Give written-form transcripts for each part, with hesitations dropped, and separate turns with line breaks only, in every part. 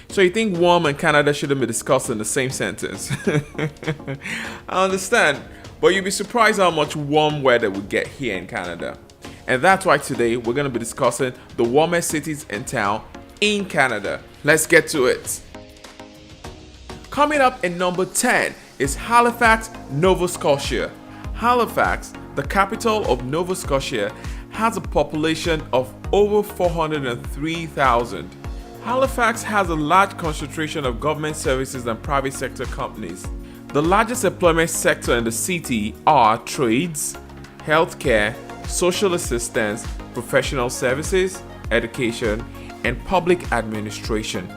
So you think warm and Canada shouldn't be discussed in the same sentence? I understand, but you'd be surprised how much warm weather we get here in Canada. And that's why today we're going to be discussing the warmest cities and towns in Canada. Let's get to it. Coming up in number 10 is Halifax, Nova Scotia. Halifax, the capital of Nova Scotia, has a population of over 403,000. Halifax has a large concentration of government services and private sector companies. The largest employment sector in the city are trades, healthcare, social assistance, professional services, education, and public administration.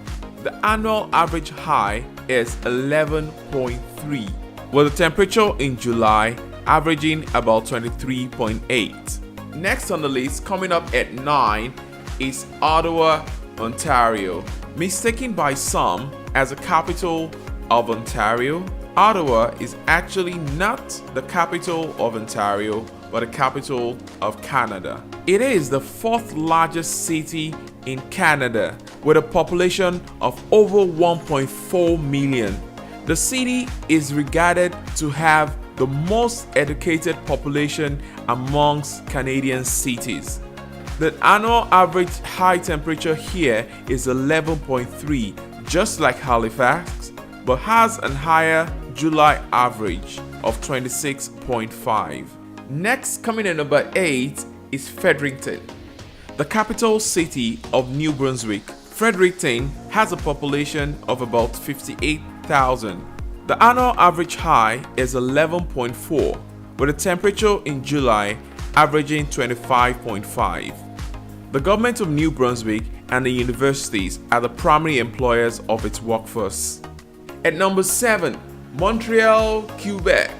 The annual average high is 11.3, with the temperature in July averaging about 23.8. Next on the list, coming up at 9, is Ottawa, Ontario. Mistaken by some as the capital of Ontario, Ottawa is actually not the capital of Ontario, but the capital of Canada. It is the fourth largest city in Canada with a population of over 1.4 million. The city is regarded to have the most educated population amongst Canadian cities. The annual average high temperature here is 11.3, just like Halifax, but has a higher July average of 26.5. Next, coming in number 8 is Fredericton, the capital city of New Brunswick. Fredericton has a population of about 58,000. The annual average high is 11.4, with a temperature in July averaging 25.5. The government of New Brunswick and the universities are the primary employers of its workforce. At number 7, Montreal, Quebec.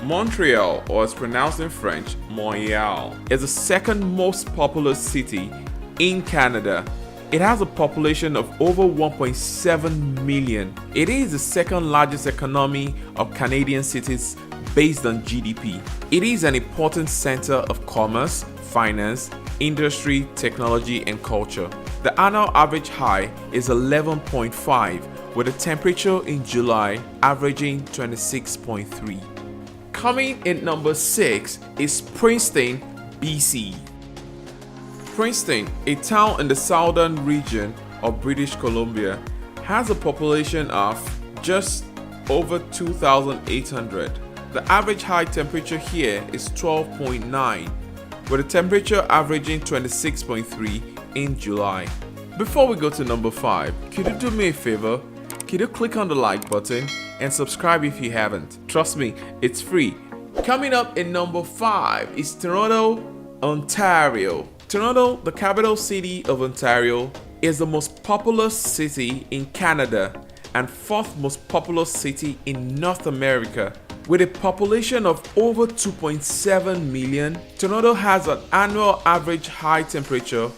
Montreal, or as pronounced in French, Montreal, is the second most populous city in Canada. It has a population of over 1.7 million. It is the second largest economy of Canadian cities based on GDP. It is an important center of commerce, finance, industry, technology, and culture. The annual average high is 11.5, with a temperature in July averaging 26.3. Coming in number 6 is Princeton, BC. Princeton, a town in the southern region of British Columbia, has a population of just over 2,800. The average high temperature here is 12.9, with a temperature averaging 26.3 in July. Before we go to number 5, could you do me a favor? Could you click on the like button and subscribe if you haven't? Trust me, it's free. Coming up in number 5 is Toronto, Ontario. Toronto, the capital city of Ontario, is the most populous city in Canada and fourth most populous city in North America. With a population of over 2.7 million, Toronto has an annual average high temperature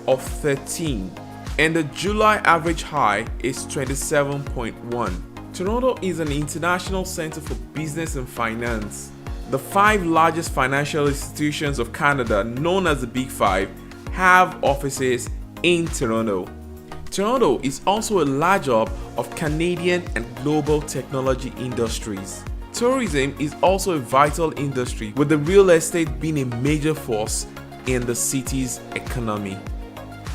of 13, and the July average high is 27.1. Toronto is an international center for business and finance. The 5 largest financial institutions of Canada, known as the Big Five, have offices in Toronto. Toronto is also a large hub of Canadian and global technology industries. Tourism is also a vital industry, with the real estate being a major force in the city's economy.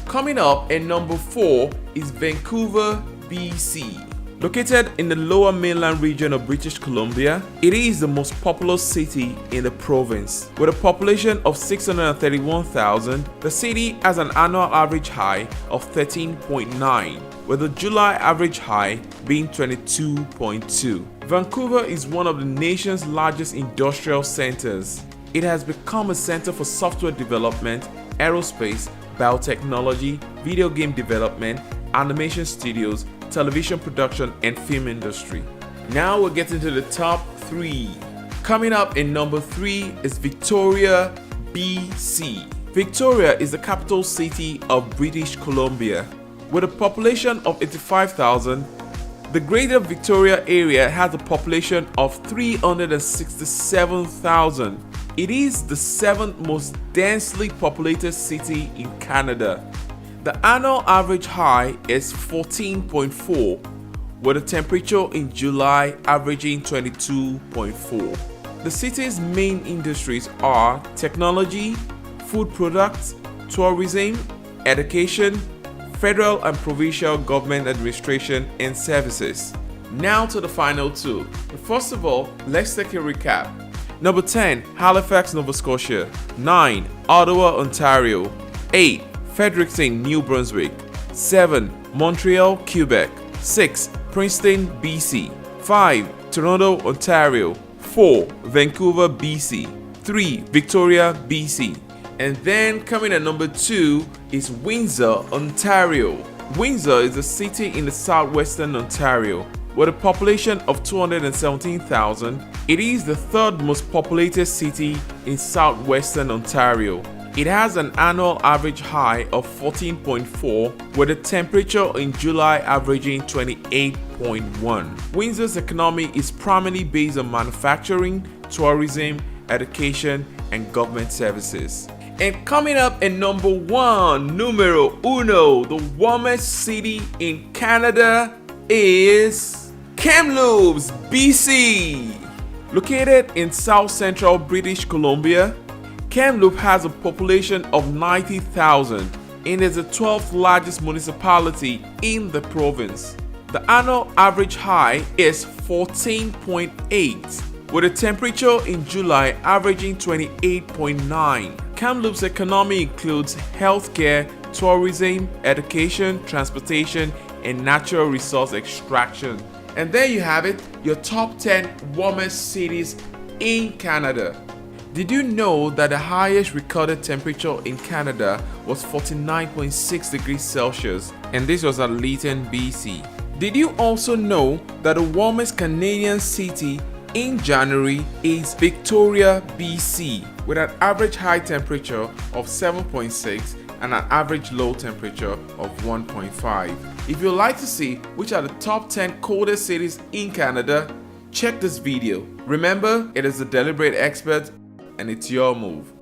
Coming up at number 4 is Vancouver, BC. Located in the lower mainland region of British Columbia, it is the most populous city in the province. With a population of 631,000, the city has an annual average high of 13.9, with the July average high being 22.2. Vancouver is one of the nation's largest industrial centers. It has become a center for software development, aerospace, biotechnology, video game development, animation studios, television production, and film industry. Now we're getting to the top 3. Coming up in number 3 is Victoria, BC. Victoria is the capital city of British Columbia. With a population of 85,000, the Greater Victoria area has a population of 367,000. It is the 7th most densely populated city in Canada. The annual average high is 14.4, with the temperature in July averaging 22.4. The city's main industries are technology, food products, tourism, education, federal and provincial government administration and services. Now to the final two. First of all, let's take a recap. Number 10, Halifax, Nova Scotia. 9, Ottawa, Ontario. 8, Fredericton, New Brunswick. 7, Montreal, Quebec. 6, Princeton BC. 5, Toronto, Ontario. 4, Vancouver BC. 3, Victoria BC. And then coming at number 2 is Windsor, Ontario. Windsor is a city in the southwestern Ontario with a population of 217,000. It is the third most populated city in southwestern Ontario. It has an annual average high of 14.4 with a temperature in July averaging 28.1. Windsor's economy is primarily based on manufacturing, tourism, education, and government services. And coming up at number 1, numero uno, the warmest city in Canada is Kamloops BC. Located in south central British Columbia, Kamloops has a population of 90,000 and is the 12th largest municipality in the province. The annual average high is 14.8, with a temperature in July averaging 28.9. Kamloops' economy includes healthcare, tourism, education, transportation, and natural resource extraction. And there you have it, your top 10 warmest cities in Canada. Did you know that the highest recorded temperature in Canada was 49.6 degrees Celsius, and this was at Lytton, BC? Did you also know that the warmest Canadian city in January is Victoria, BC, with an average high temperature of 7.6 and an average low temperature of 1.5. If you'd like to see which are the top 10 coldest cities in Canada, check this video. Remember, it is the Deliberate Expert and it's your move.